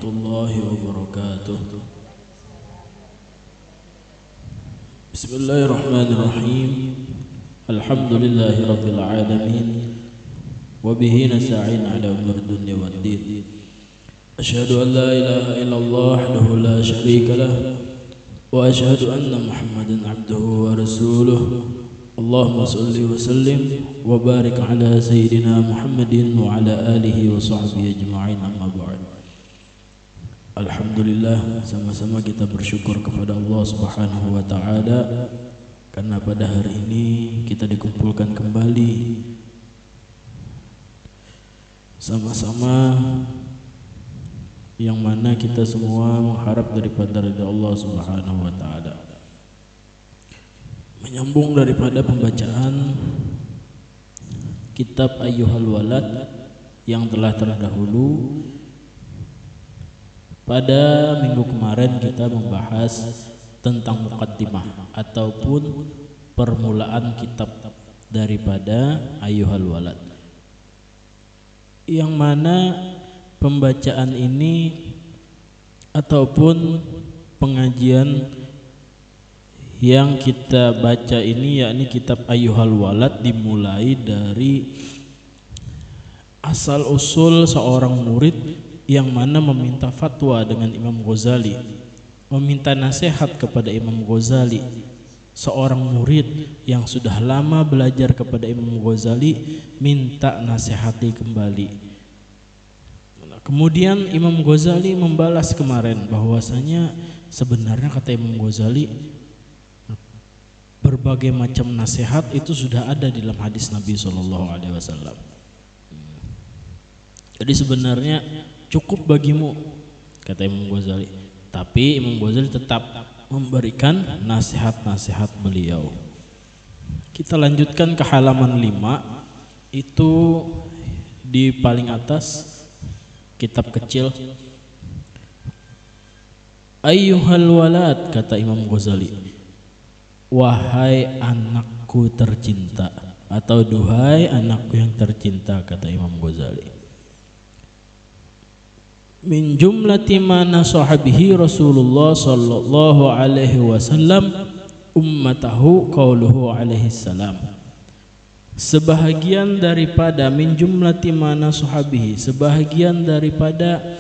warahmatullahi wabarakatuh. Bismillahirrahmanirrahim. Alhamdulillahi rabbil alamin. Wabihi nasta'in ala umur dunya waddin. Asyhadu an la ilaha illallah wahdahu la syarika lah. Wa asyhadu anna Muhammadan abduhu wa rasuluh. Allahumma salli wa sallim wa barik ala sayyidina Muhammadin wa ala alihi wa sahbihi ajma'in, amma ba'd. Alhamdulillah, sama-sama kita bersyukur kepada Allah Subhanahu wa taala karena pada hari ini kita dikumpulkan kembali sama-sama, yang mana kita semua mengharap daripada ridha Allah Subhanahu wa taala. Menyambung daripada pembacaan kitab Ayyuhal Walad yang telah terdahulu, pada minggu kemarin kita membahas tentang muqaddimah ataupun permulaan kitab daripada Ayyuhal Walad, yang mana pembacaan ini ataupun pengajian yang kita baca ini, yakni kitab Ayyuhal Walad, dimulai dari asal usul seorang murid yang mana meminta fatwa dengan Imam Ghazali, meminta nasihat kepada Imam Ghazali, seorang murid yang sudah lama belajar kepada Imam Ghazali minta nasihati kembali. Kemudian Imam Ghazali membalas kemarin bahwasanya sebenarnya kata Imam Ghazali berbagai macam nasihat itu sudah ada di dalam hadis Nabi SAW. Jadi sebenarnya cukup bagimu, kata Imam Ghazali. Tapi Imam Ghazali tetap memberikan nasihat-nasihat beliau. Kita lanjutkan ke halaman 5, itu di paling atas kitab kecil. Ayyuhal walad, kata Imam Ghazali, wahai anakku tercinta, atau duhai anakku yang tercinta, kata Imam Ghazali. Min jumlati ma nasaha bihi Rasulullah sallallahu alaihi wasallam ummatahu qauluhu alaihi salam. Sebahagian daripada min jumlati ma nasaha bihi, sebahagian daripada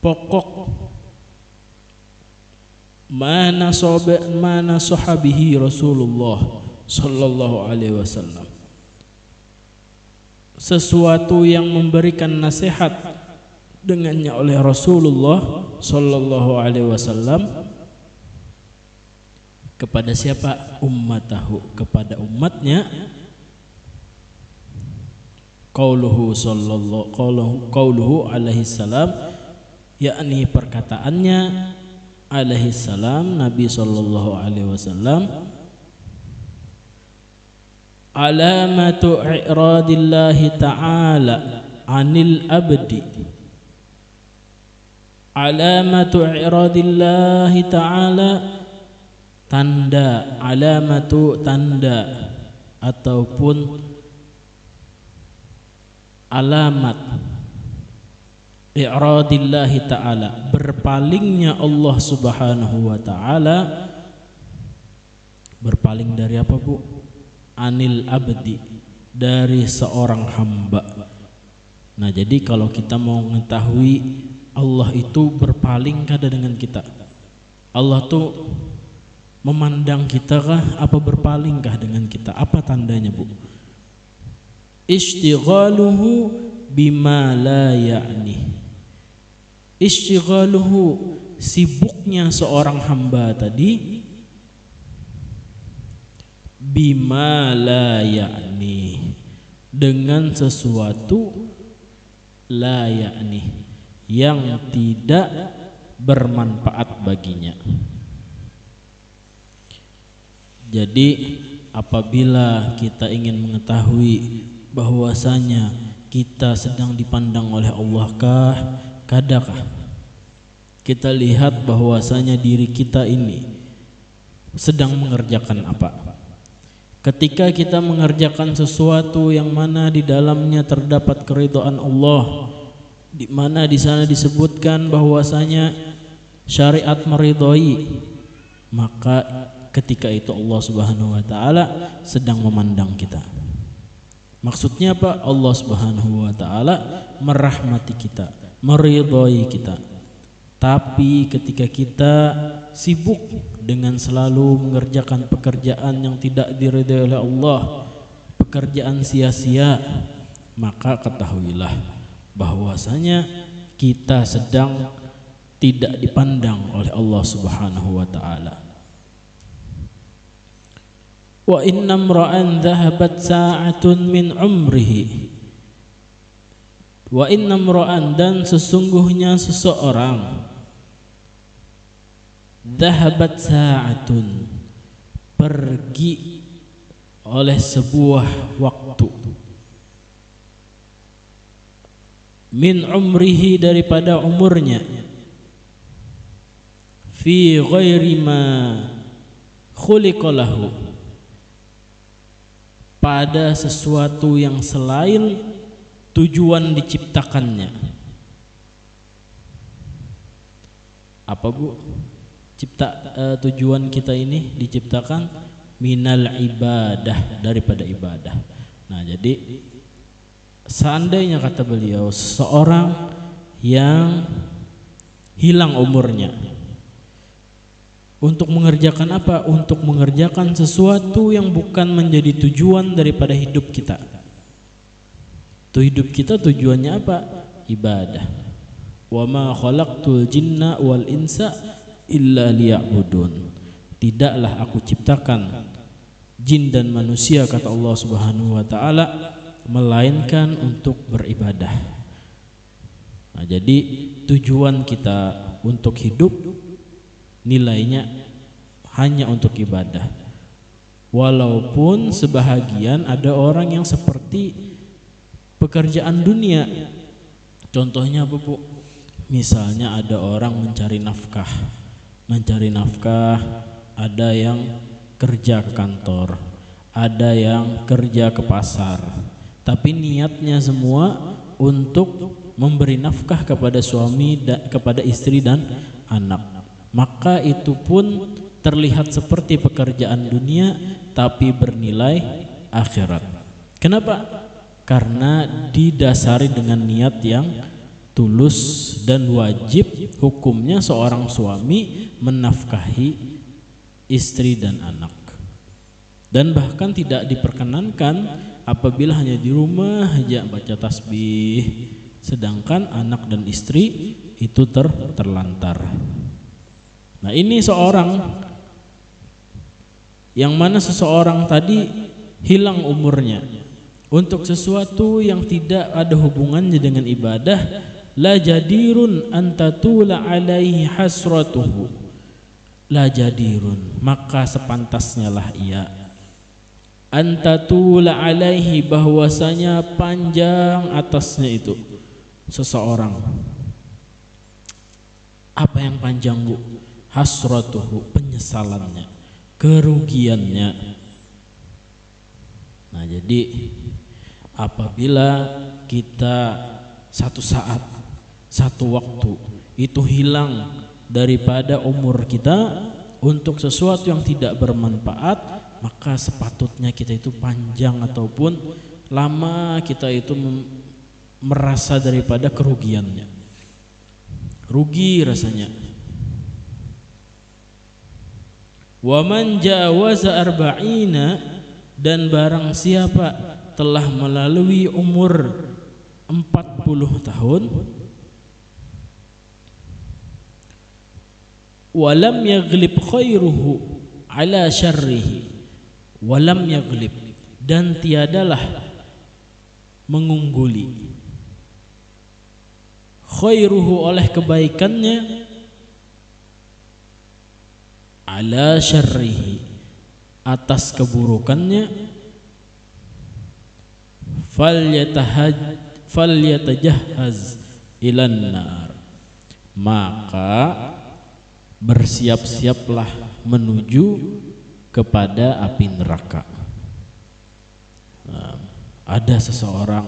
pokok mana sahabihi Rasulullah sallallahu alaihi wasallam, sesuatu yang memberikan nasihat dengannya oleh Rasulullah sallallahu alaihi wasallam kepada siapa? Ummatahu, kepada umatnya. Qauluhu alaihi salam, yakni perkataannya alaihi salam, Nabi sallallahu alaihi wasallam, alamatu i'radillahi ta'ala anil abdi, alamatu i'radillahi ta'ala, tanda, alamatu tanda ataupun alamat i'radillahi ta'ala, berpalingnya Allah subhanahu wa ta'ala. Berpaling dari apa, Bu? Anil abdi, dari seorang hamba. Nah, jadi kalau kita mau mengetahui Allah itu berpalingkah dengan kita, Allah tuh memandang kita kah, apa berpalingkah dengan kita, apa tandanya, Bu? Ishtighaluhu bima la ya'ni, istighaluhu, sibuknya seorang hamba tadi, bima la ya'ni, dengan sesuatu la ya'ni, yang tidak bermanfaat baginya. Jadi apabila kita ingin mengetahui bahwasanya kita sedang dipandang oleh Allah kah, kadakah kita lihat bahwasanya diri kita ini sedang mengerjakan apa? Ketika kita mengerjakan sesuatu yang mana di dalamnya terdapat keridhaan Allah, di mana di sana disebutkan bahwasanya syariat meridhoi, maka ketika itu Allah Subhanahu wa taala sedang memandang kita. Maksudnya apa? Allah Subhanahu wa taala merahmati kita, meridhoi kita. Tapi ketika kita sibuk dengan selalu mengerjakan pekerjaan yang tidak diridhoi oleh Allah, pekerjaan sia-sia, maka ketahuilah bahwasanya kita sedang tidak dipandang oleh Allah Subhanahu wa taala. Wa inna imra'an dhahabat sa'atun min umrihi. Wa inna imra'an, dan sesungguhnya seseorang, dhahabat sa'atun, pergi oleh sebuah waktu, min umrihi, daripada umurnya, fi ghairi ma khuliqa lahu, pada sesuatu yang selain tujuan diciptakannya. Apa Bu? Tujuan kita ini diciptakan minal ibadah, daripada ibadah. Nah, jadi seandainya, kata beliau, seorang yang hilang umurnya untuk mengerjakan apa? Untuk mengerjakan sesuatu yang bukan menjadi tujuan daripada hidup kita. Hidup kita tujuannya apa? Ibadah. Wa ma khalaqtul jinna wal insa illa liya'budun. Tidaklah aku ciptakan jin dan manusia, kata Allah Subhanahu wa taala, melainkan untuk beribadah. Nah, jadi tujuan kita untuk hidup nilainya hanya untuk ibadah. Walaupun sebahagian ada orang yang seperti pekerjaan dunia. Contohnya apa Bu? Misalnya ada orang mencari nafkah, ada yang kerja ke kantor, ada yang kerja ke pasar, tapi niatnya semua untuk memberi nafkah kepada suami, kepada istri dan anak. Maka itu pun terlihat seperti pekerjaan dunia tapi bernilai akhirat. Kenapa? Karena didasari dengan niat yang tulus, dan wajib hukumnya seorang suami menafkahi istri dan anak. Dan bahkan tidak diperkenankan apabila hanya di rumah aja baca tasbih, sedangkan anak dan istri itu terlantar. Nah, ini seorang yang mana seseorang tadi hilang umurnya untuk sesuatu yang tidak ada hubungannya dengan ibadah. La jadirun antatula alaihi hasratuhu, la jadirun, maka sepantasnya lah ia, antatula alaihi, bahwasanya panjang atasnya itu seseorang. Apa yang panjang Bu? Hasratuhu, penyesalannya, kerugiannya. Nah, jadi apabila kita satu saat, satu waktu itu hilang daripada umur kita untuk sesuatu yang tidak bermanfaat, maka sepatutnya kita itu panjang ataupun lama kita itu merasa daripada kerugiannya. Rugi rasanya. Wa man jawaza arba'ina, dan barang siapa telah melalui umur 40 tahun, walam yaglib khairuhu ala syarrihi, walam yaglib, dan tiadalah mengungguli, khairuhu, oleh kebaikannya, ala syarrihi, atas keburukannya, falyatajahhaz ilan nar, maka bersiap-siaplah menuju kepada api neraka. Nah, ada seseorang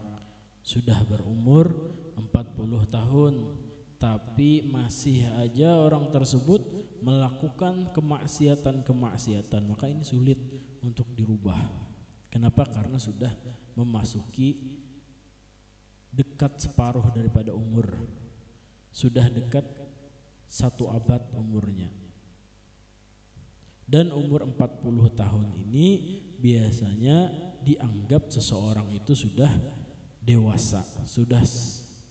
sudah berumur 40 tahun, tapi masih aja orang tersebut melakukan kemaksiatan, maka ini sulit untuk dirubah. Kenapa? Karena sudah memasuki dekat separuh daripada umur, sudah dekat 1 abad umurnya. Dan umur 40 tahun ini biasanya dianggap seseorang itu sudah dewasa, sudah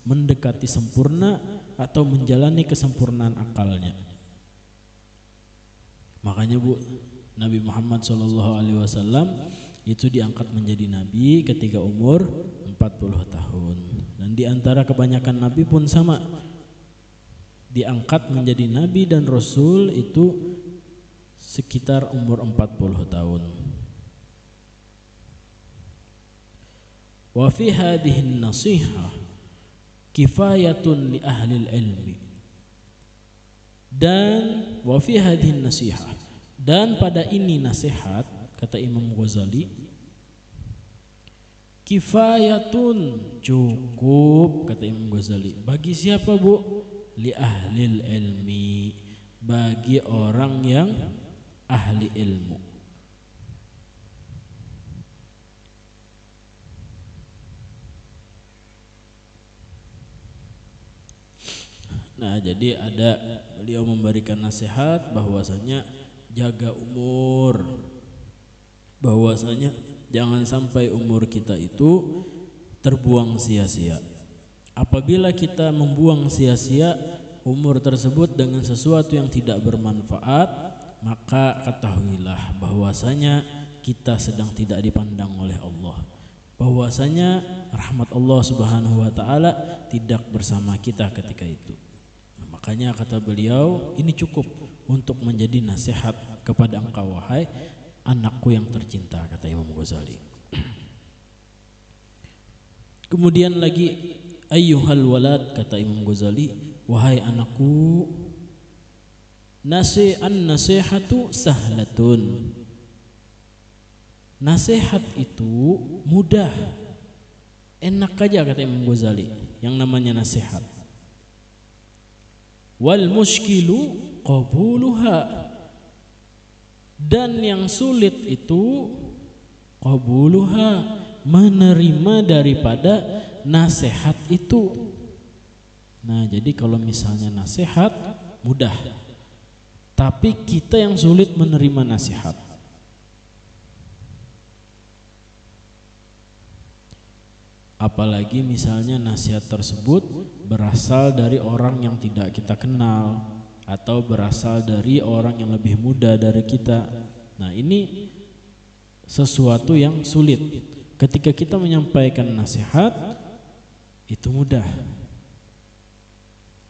mendekati sempurna atau menjalani kesempurnaan akalnya. Makanya Bu, Nabi Muhammad SAW itu diangkat menjadi nabi ketika umur 40 tahun. Dan di antara kebanyakan nabi pun sama, diangkat menjadi nabi dan rasul itu sekitar umur 40 tahun. Wa fi hadhihi an-nasihah kifayatun li ahli ilmi. Dan wa fi hadhihi an-nasihah, dan pada ini nasihat, kata Imam Ghazali, kifayatun, cukup, kata Imam Ghazali. Bagi siapa Bu? Li ahli ilmi, bagi orang yang ahli ilmu. Nah, jadi ada beliau memberikan nasihat bahwasanya jaga umur, bahwasanya jangan sampai umur kita itu terbuang sia-sia. Apabila kita membuang sia-sia umur tersebut dengan sesuatu yang tidak bermanfaat, maka ketahuilah bahwasanya kita sedang tidak dipandang oleh Allah, bahwasanya rahmat Allah Subhanahu wa taala tidak bersama kita ketika itu. Nah, makanya kata beliau, ini cukup untuk menjadi nasihat kepada engkau wahai anakku yang tercinta, kata Imam Ghazali. Kemudian lagi, ayyuhal walad, kata Imam Ghazali, wahai anakku, nasihatu sahlatun. Nasihat itu mudah, enak aja, kata Imam Ghazali, yang namanya nasihat. Wal mushkilu qabuluha, dan yang sulit itu qabuluha, menerima daripada nasihat itu. Nah, jadi kalau misalnya nasihat mudah, tapi kita yang sulit menerima nasihat. Apalagi misalnya nasihat tersebut berasal dari orang yang tidak kita kenal, atau berasal dari orang yang lebih muda dari kita. Nah, ini sesuatu yang sulit. Ketika kita menyampaikan nasihat itu mudah,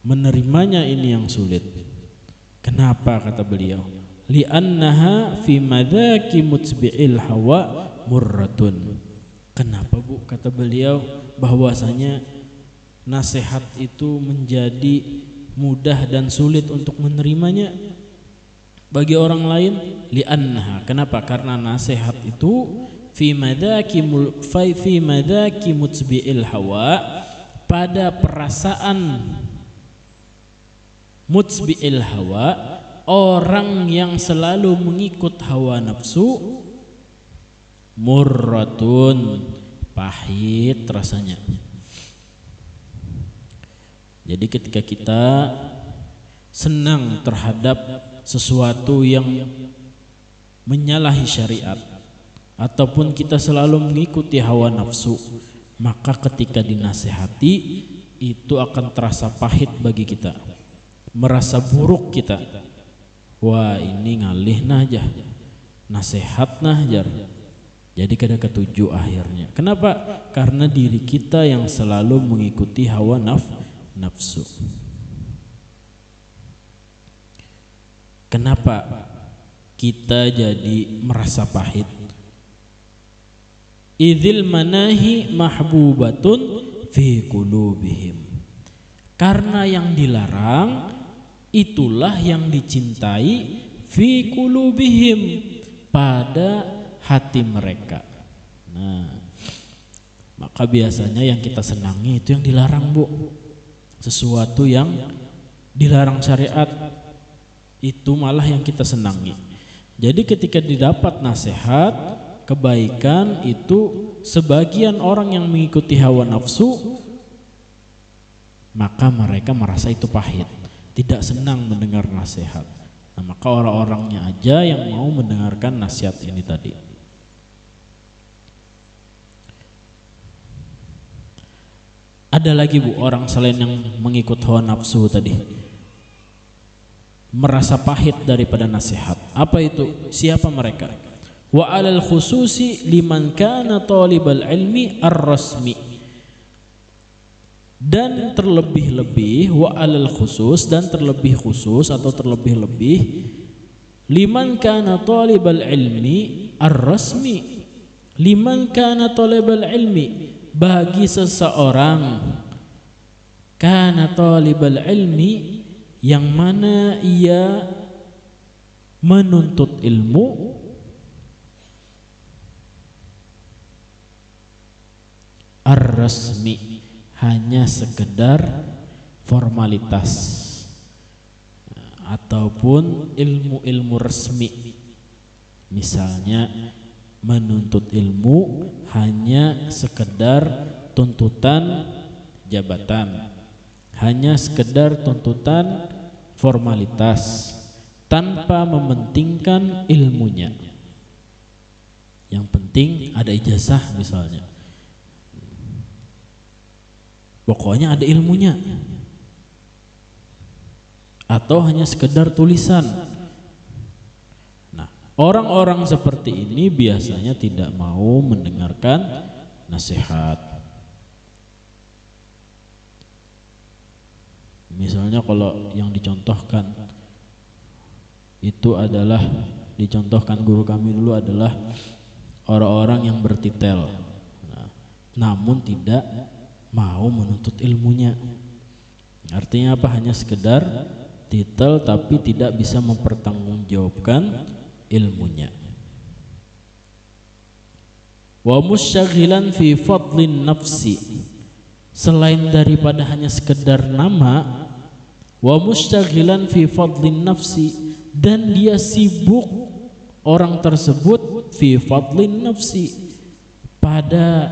menerimanya ini yang sulit. Kenapa, kata beliau? Li'annaha fi madzaki mutbi'il hawa murratun. Kenapa Bu? Kata beliau bahwasanya nasihat itu menjadi mudah dan sulit untuk menerimanya bagi orang lain. Li'annaha, kenapa? Karena nasihat itu fi madzaki mutbi'il hawa, pada perasaan mutbi'il hawa, orang yang selalu mengikut hawa nafsu, murratun, pahit rasanya. Jadi ketika kita senang terhadap sesuatu yang menyalahi syariat, ataupun kita selalu mengikuti hawa nafsu, maka ketika dinasihati itu akan terasa pahit bagi kita, merasa buruk kita. Wah, ini ngalih naja, nasihat najar. Jadi kada ketujuh akhirnya. Kenapa? Karena diri kita yang selalu mengikuti hawa nafsu. Kenapa kita jadi merasa pahit? Idzil manahi mahbubatun fi qulubihim. Karena yang dilarang itulah yang dicintai fi qulubihim, pada hati mereka. Nah, Maka biasanya yang kita senangi itu yang dilarang, Bu. Sesuatu yang dilarang syariat itu malah yang kita senangi. Jadi ketika didapat nasihat kebaikan itu, sebagian orang yang mengikuti hawa nafsu, maka mereka merasa itu pahit, tidak senang mendengar nasihat. Nah, maka orang-orangnya aja yang mau mendengarkan nasihat ini tadi. Ada lagi, Bu, orang selain yang mengikut hawa nafsu tadi, merasa pahit daripada nasihat. Apa itu? Siapa mereka? Wa alal khususi liman kana talibal ilmi ar-rasmi. Dan terlebih-lebih, wa alal khusus, dan terlebih khusus atau terlebih-lebih, liman kana talibal ilmi ar-rasmi. Liman kana talibal ilmi, bagi seseorang kana talibal ilmi, yang mana ia menuntut ilmu, ar-rasmi, hanya sekedar formalitas ataupun ilmu-ilmu resmi. Misalnya menuntut ilmu hanya sekedar tuntutan jabatan, hanya sekedar tuntutan formalitas tanpa mementingkan ilmunya. Yang penting ada ijazah misalnya, pokoknya ada ilmunya, atau hanya sekedar tulisan. Nah, orang-orang seperti ini biasanya tidak mau mendengarkan nasihat. Misalnya kalau yang dicontohkan itu adalah, dicontohkan guru kami dulu adalah orang-orang yang bertitel, namun tidak mau menuntut ilmunya. Artinya apa? Hanya sekedar titel tapi tidak bisa mempertanggungjawabkan ilmunya. Wa musyaghilan fi fadlin nafsi, selain daripada hanya sekedar nama, wa musyaghilan fi fadlin nafsi, dan dia sibuk orang tersebut fi fadlin nafsi, pada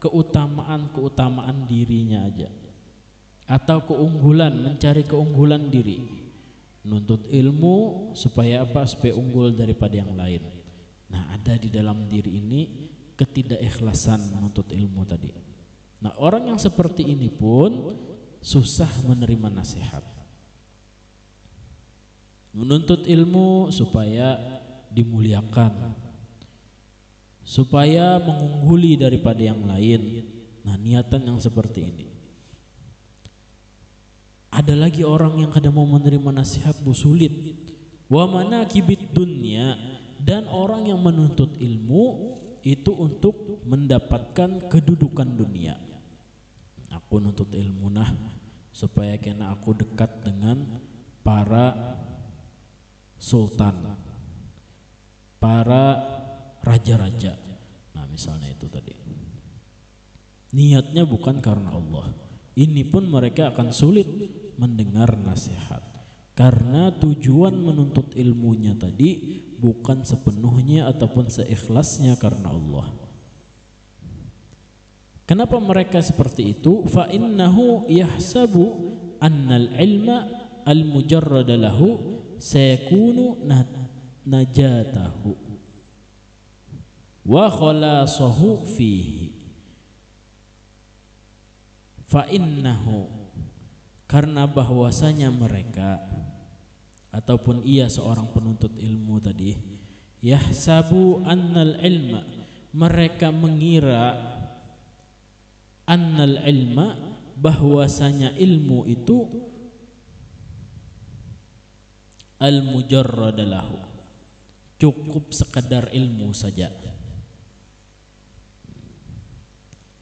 keutamaan dirinya aja, atau keunggulan, mencari keunggulan diri, nuntut ilmu supaya apa? Supaya unggul daripada yang lain. Nah, ada di dalam diri ini ketidakikhlasan menuntut ilmu tadi. Nah, orang yang seperti ini pun susah menerima nasihat. Menuntut ilmu supaya dimuliakan, supaya mengungguli daripada yang lain. Nah, niatan yang seperti ini. Ada lagi orang yang kadang mau menerima nasihat bu, sulit. Wa manakibid dunya, dan orang yang menuntut ilmu itu untuk mendapatkan kedudukan dunia. Aku nuntut ilmu nah supaya kena aku dekat dengan para sultan, para raja-raja. Nah, misalnya itu tadi. Niatnya bukan karena Allah. Ini pun mereka akan sulit mendengar nasihat, karena tujuan menuntut ilmunya tadi bukan sepenuhnya ataupun seikhlasnya karena Allah. Kenapa mereka seperti itu? Fa innahu yahsabu annal ilma al-mujarrad lahu sayakunu najatahu wa khalasahu fihi. Fa innahu, karena bahwasanya mereka ataupun ia seorang penuntut ilmu tadi, yahsabu annal ilma, mereka mengira annal ilma, bahwasanya ilmu itu al-mujarrad lahu, cukup sekedar ilmu saja.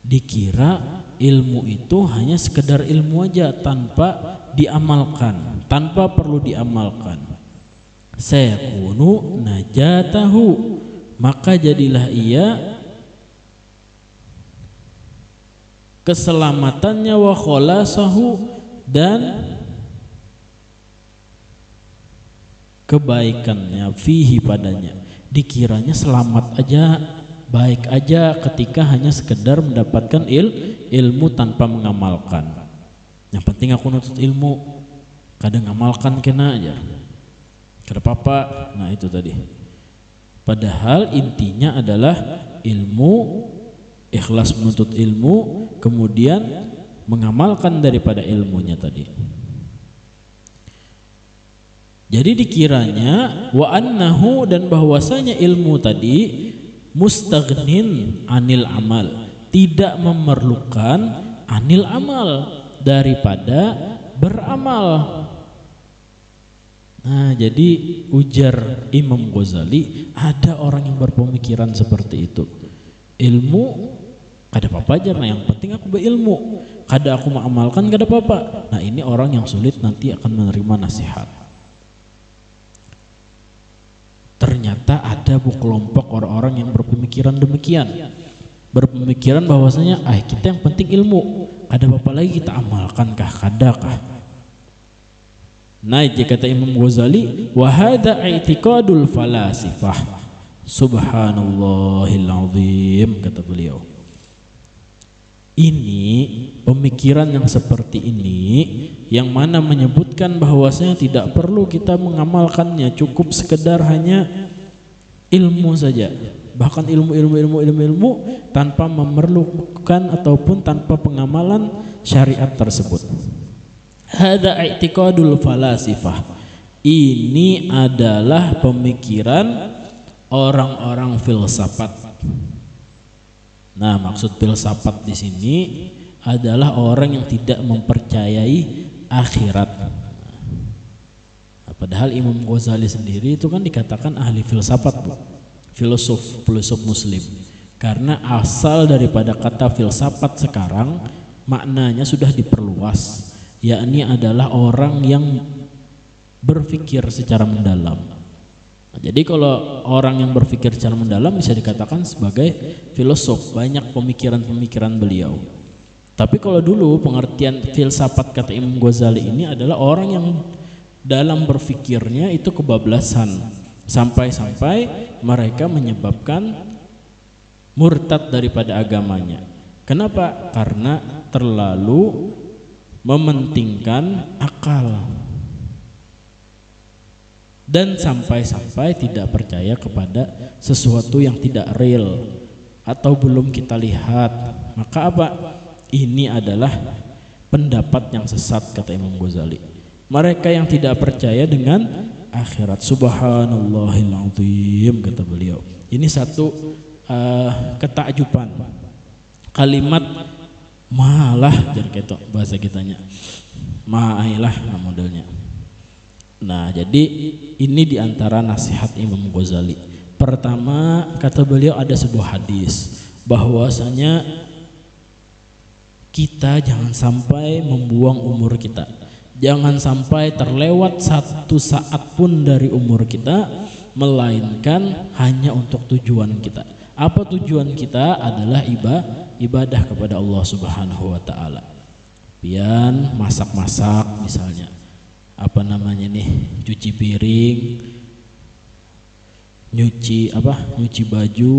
Dikira ilmu itu hanya sekedar ilmu aja tanpa diamalkan, tanpa perlu diamalkan. Sayakunu najatahu, maka jadilah ia keselamatannya, wa khalasahu, dan kebaikannya, fihi padanya. Dikiranya selamat aja, baik aja ketika hanya sekedar mendapatkan ilmu tanpa mengamalkan. Yang penting aku nuntut ilmu, kadang ngamalkan kena aja, kada apa-apa. Nah itu tadi. Padahal intinya adalah ilmu, ikhlas menuntut ilmu, kemudian mengamalkan daripada ilmunya tadi. Jadi dikiranya wa annahu, dan bahwasanya ilmu tadi mustaghnin anil amal, tidak memerlukan anil amal, daripada beramal. Nah jadi ujar Imam Ghazali, ada orang yang berpemikiran seperti itu. Ilmu kada apa-apa aja, nah yang penting aku berilmu, kada aku mengamalkan kada apa-apa. Nah ini orang yang sulit nanti akan menerima nasihat. Ternyata ada kelompok orang-orang yang berpemikiran demikian, berpemikiran bahwasanya kita yang penting ilmu, ada apa lagi kita amalkan kah, kadakah. Nah jika kata Imam Ghazali, wa hadza i'tiqadul falasifah, subhanallahil azim, kata beliau. Ini pemikiran yang seperti ini, yang mana menyebutkan bahwasanya tidak perlu kita mengamalkannya, cukup sekedar hanya ilmu saja, bahkan ilmu tanpa memerlukan ataupun tanpa pengamalan syariat tersebut. Hadza i'tiqadul falasifah, ini adalah pemikiran orang-orang filsafat. Nah, maksud filsafat di sini adalah orang yang tidak mempercayai akhirat. Nah, padahal Imam Ghazali sendiri itu kan dikatakan ahli filsafat, filosof muslim. Karena asal daripada kata filsafat sekarang maknanya sudah diperluas, yakni adalah orang yang berpikir secara mendalam. Nah, jadi kalau orang yang berpikir secara mendalam bisa dikatakan sebagai filosof, banyak pemikiran-pemikiran beliau. Tapi kalau dulu pengertian filsafat kata Imam Ghazali ini adalah orang yang dalam berpikirnya itu kebablasan, sampai-sampai mereka menyebabkan murtad daripada agamanya. Kenapa? Karena terlalu mementingkan akal dan sampai-sampai tidak percaya kepada sesuatu yang tidak real atau belum kita lihat. Maka apa? Ini adalah pendapat yang sesat kata Imam Ghazali. Mereka yang tidak percaya dengan akhirat, subhanallahil azim, kata beliau. Ini satu ketakjuban. Kalimat malah jadi ketok bahasa kitanya. Maailah modelnya. Nah, jadi ini diantara nasihat Imam Ghazali. Pertama, kata beliau ada sebuah hadis bahwasanya kita jangan sampai membuang umur kita. Jangan sampai terlewat satu saat pun dari umur kita, melainkan hanya untuk tujuan kita. Apa tujuan kita? Adalah ibadah kepada Allah Subhanahu wa taala. Pian masak-masak misalnya. Apa namanya nih, cuci piring, nyuci baju,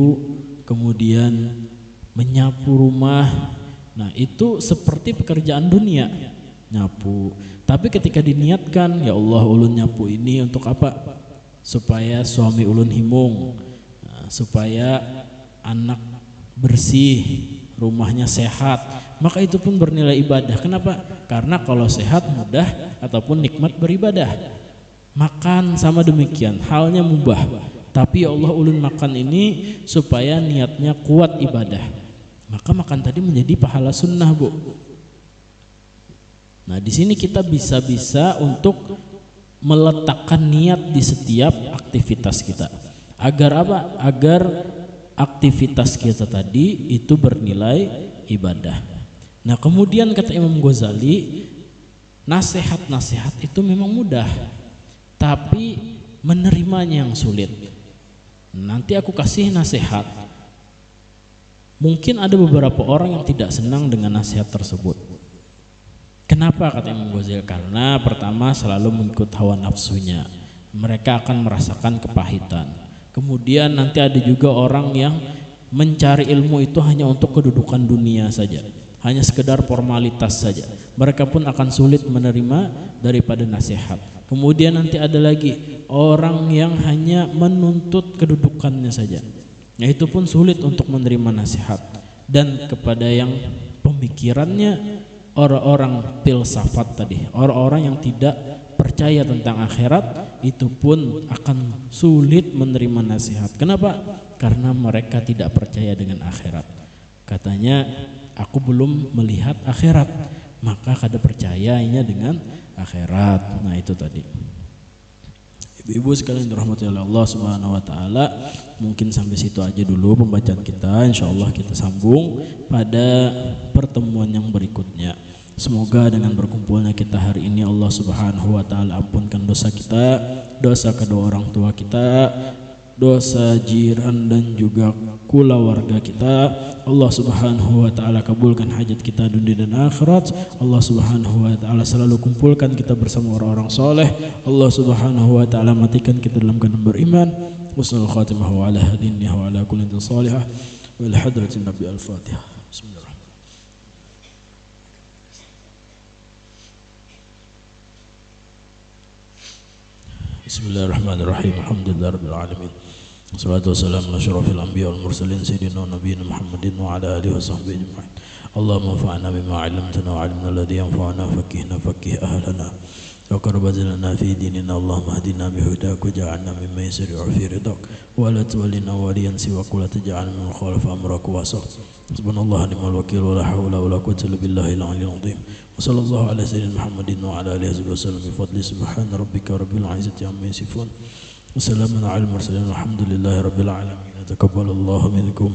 kemudian menyapu rumah. Nah itu seperti pekerjaan dunia, nyapu. Tapi ketika diniatkan, ya Allah ulun nyapu ini untuk apa? Supaya suami ulun himung, supaya anak bersih, rumahnya sehat, maka itu pun bernilai ibadah. Kenapa? Karena kalau sehat mudah ataupun nikmat beribadah. Makan sama demikian, halnya mubah. Tapi ya Allah ulun makan ini supaya niatnya kuat ibadah, maka makan tadi menjadi pahala sunnah, Bu. Nah di sini kita bisa untuk meletakkan niat di setiap aktivitas kita. Agar apa? Agar aktivitas kita tadi itu bernilai ibadah. Nah kemudian kata Imam Ghazali, nasihat-nasihat itu memang mudah, tapi menerimanya yang sulit. Nanti aku kasih nasihat, Mungkin ada beberapa orang yang tidak senang dengan nasihat tersebut. Kenapa kata Imam Ghazali? Karena pertama selalu mengikut hawa nafsunya. Mereka akan merasakan kepahitan. Kemudian nanti ada juga orang yang mencari ilmu itu hanya untuk kedudukan dunia saja, hanya sekedar formalitas saja. Mereka pun akan sulit menerima daripada nasihat. Kemudian nanti ada lagi orang yang hanya menuntut kedudukannya saja. Nah, itu pun sulit untuk menerima nasihat. Dan kepada yang pemikirannya orang-orang filsafat tadi, orang-orang yang tidak percaya tentang akhirat, itu pun akan sulit menerima nasihat. Kenapa? Karena mereka tidak percaya dengan akhirat. Katanya, aku belum melihat akhirat, maka kada percayanya dengan akhirat. Nah, itu tadi. Ibu-ibu sekalian dirahmati oleh Allah Subhanahu wa taala, mungkin sampai situ aja dulu pembacaan kita. Insyaallah kita sambung pada pertemuan yang berikutnya. Semoga dengan berkumpulnya kita hari ini Allah Subhanahu wa taala ampunkan dosa kita, dosa kedua orang tua kita, dosa jiran dan juga keluarga kita. Allah Subhanahu wa taala kabulkan hajat kita dunia dan akhirat. Allah Subhanahu wa taala selalu kumpulkan kita bersama orang-orang soleh. Allah Subhanahu wa taala matikan kita dalam keadaan beriman. Wassallallahu khatimah wa ala hadinihi wa ala kulli salihah wa ila hadratin nabi al-fatihah. Bismillahirrahmanirrahim. Bismillahirrahmanirrahim. Alhamdulillahirabbil alamin. Wassalatu wassalamu ala asyrafil anbiya wal mursalin sayyidina nabiyina Muhammadin wa ala alihi washabbihi ajma'in. Allahumma anfa'na bima 'allamtana wa 'allimna alladhi yanfa'una faqqihna faqih ahlana wa qarrib lana fi dinina. Allahumma hdina bihudak waj'alna mimman yasri'u fi ridak wa la tuwallina waliyan siwak wa la taj'alna min khalafa amrak wa sah. Subhanallah ni'mal wakil wa la hawla wa la quwwata illa billahil 'aliyyil 'azim. Wa sallallahu ala sayyidina Muhammadin wa ala alihi wasallam bi fadli subhana rabbika rabbil 'izzati amma yasifun. Wassalamun ala al-mursalin walhamdulillahi rabbil alamin. Taqabbalallahu minkum.